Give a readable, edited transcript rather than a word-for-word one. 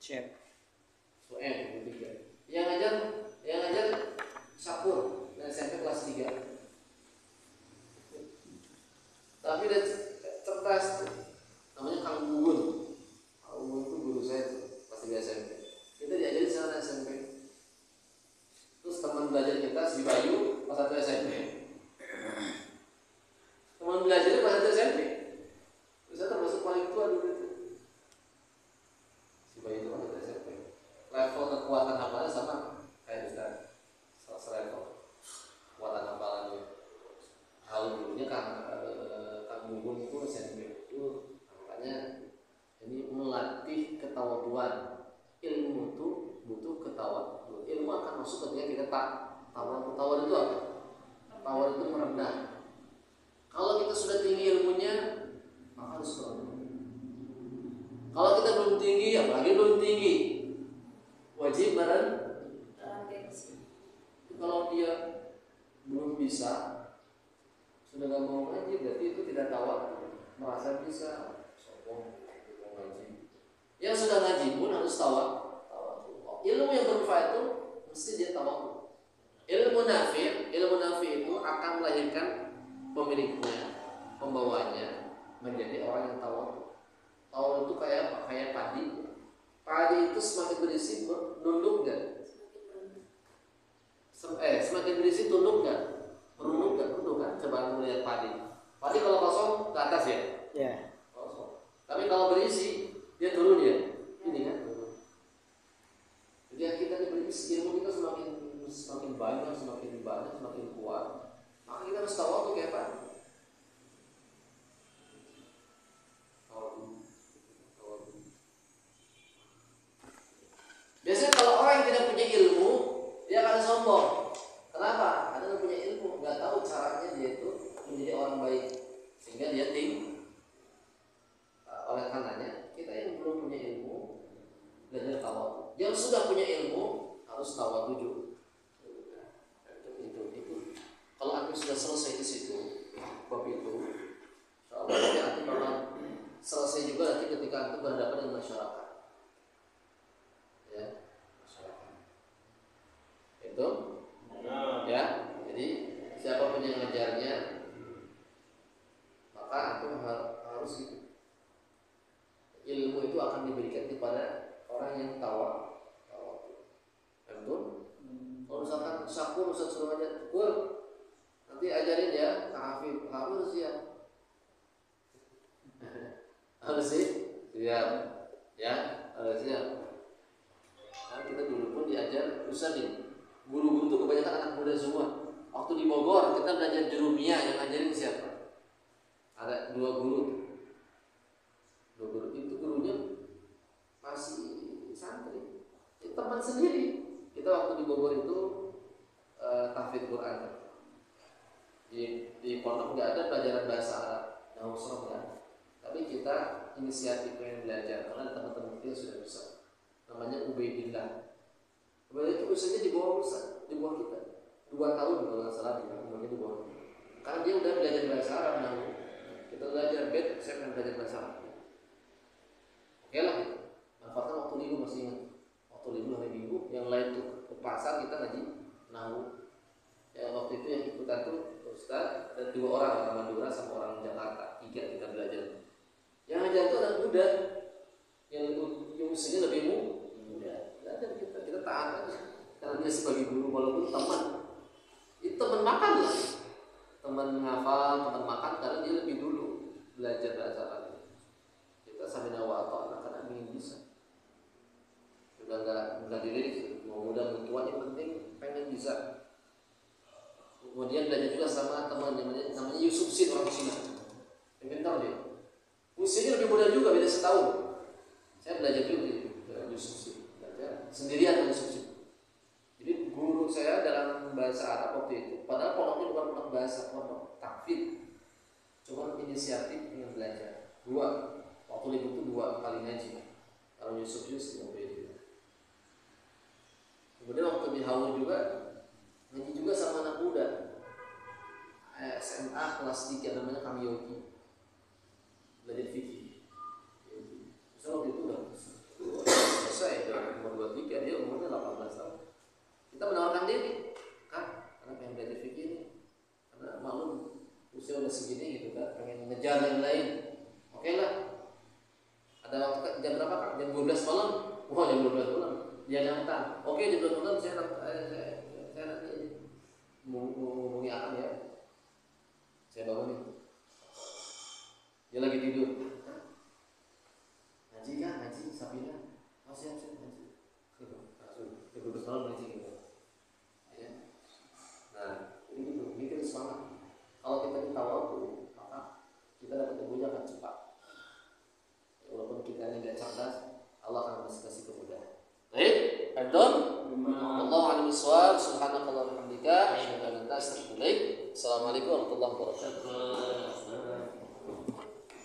Cep. ketiga. Yang ngajar Sakur dan SMP kelas 3. Tapi dia cerdas, namanya Kang Gugun. Kang Gugun itu guru saya tuh kelas 3 SMP. Kita diajarin sana SMP. Terus teman belajar kita si Bayu kelas 1 SMP. Teman belajarnya kelas 1 SMP. Terus saya termasuk paling tua dulu itu. Si Bayu itu kelas 1 SMP. Level kekuatan hafalnya sama kayak kita. Level kekuatan hafalannya. Kalau dulunya Kang Gugun itu SMP itu makanya ini melatih ketawaduan. Ilmu itu butuh ketawaduan. Ilmu akan masuk ketika kita tawar itu apa? Tawar itu merendah. Kalau kita sudah tinggi ilmunya, maka harus merendah. Kalau kita belum tinggi, apalagi belum tinggi, wajib merendah. Kalau dia belum bisa, sudah nggak mau ngaji, berarti itu tidak tawar, merasa bisa, sombong, mau ngaji. Yang sudah ngaji pun harus tawar. Ilmu yang bermanfaat itu mesti dia tawar. Ilmu nafi itu akan melahirkan pemiliknya, pembawanya menjadi orang yang tawar. Tawar itu kayak apa? Kayak padi. Padi itu semakin berisi nunduk nggak? Semakin berisi tunduk nggak? Merunduk nggak? Tunduk kan? Coba melihat padi. Padi kalau kosong ke atas ya? Ya. Kosong. Tapi kalau berisi dia turun ya? Ini kan? Jadi kita berisi, ilmu kita semakin banyak, semakin kuat. Maka kita harus tahu waktu kayak apa. Biasanya kalau orang yang tidak punya ilmu, dia akan sombong. Kenapa? Karena dia punya ilmu, nggak tahu caranya dia itu menjadi orang baik, sehingga dia tinggi. Oleh karenanya, kita yang belum punya ilmu belajar tawadhu. Yang sudah punya ilmu harus tawadhu. Itu. Kalau aku sudah selesai di situ, bab itu, insyaallah nanti aku bakal selesai juga nanti ketika aku berhadapan dengan masyarakat. Ya, masyarakat. Itu. Ya, jadi siapapun yang ngajarnya, maka antum harus itu. Ilmu itu akan diberikan kepada orang yang tawa. Betul? Kalau misalkan Syakur Ustaz suruh ajar, nanti ajarin ya, Kak Hafid harus ya. Harus sih, siap. Ya, harus siap. Nah, kita dulu pun diajar Ustaz nih. Guru-guru itu kebanyakan anak muda semua. Waktu di Bogor kita belajar jurumiyah, yang ngajarin siapa? Ada 2 guru. 2 guru itu gurunya masih santri, teman sendiri. Kita waktu di Bogor itu tahfidz Quran. Di pondok nggak ada pelajaran bahasa Arab, nahwu sarf kan. Tapi kita inisiatif pengen belajar karena teman-teman kita sudah bisa. Namanya Ubaidillah. Ubaidillah itu usianya di bawah kita. 2 tahun kalau nggak salah, umurnya di bawah. Karena dia udah belajar bahasa Arab nahwu. Kita belajar bed, saya pengen belajar bahasa Arab. Oke lah, manfaatkan waktu libur, masih ingat. Waktu libur hari Minggu, yang lain tuh ke pasar kita ngaji nahwu. Ya waktu itu yang ikutan tuh Ustaz ada 2 orang Madura sama orang Jakarta, 3 kita belajar. Yang ngajar itu anak muda, yang usianya lebih muda. Belajar kita tahan aja, karena dia sebagai guru walaupun teman. Itu teman makan lah, teman ngafal, teman makan karena dia lebih dulu belajar bahasa Arab. Kita sambil nawat karena ingin bisa. Sudah nggak dilirik, mau muda mau tua yang penting pengen bisa. Kemudian belajar juga sama teman namanya Yusuf Sin, orang Cina. Pintar dia. Usianya lebih muda juga, beda setahun. Saya belajar juga dengan Yusuf Sin. Belajar sendirian dengan Yusuf Sin. Jadi guru saya dalam bahasa Arab waktu itu, padahal pondoknya bukan pondok bahasa, pondok tahfidz. Cuma inisiatif ingin belajar. 2 waktu libur itu 2 kali ngaji. Kalau Yusuf Sin beda. Kemudian waktu di Hawu juga ngaji juga sama anak muda. SMA kelas 3 namanya Kami Yogi. Belajar fikih. Terus waktu itu udah selesai. menawarkan diri, kan? Karena pengen belajar fikih ini, karena maklum usia udah segini gitu kan, pengen ngejar yang lain. Oke lah. Ada waktu jam berapa Kak? Jam 12 malam. Wah, jam 12 malam. Dia nyantai. Oke, jam 12 malam saya nanti menghubungi akan ya. Saya bangunin. Dia lagi tidur. Ngaji kan, ngaji Sapina. Oh, siap ngaji. Langsung jam 12 malam ngaji gitu. Ya. Nah, ini gitu, mikir semangat. Kalau kita ditawadu, maka kita dapat ilmunya akan cepat. Walaupun kita ini tidak cerdas, Allah akan kasih kemudahan. Baik, Anton. Wallahu a'lam bishawab. Subhanakallahumma wa bihamdika, asyhadu an la ilaha illa anta, astaghfiruka wa atubu ilaik. Assalamualaikum warahmatullahi wabarakatuh.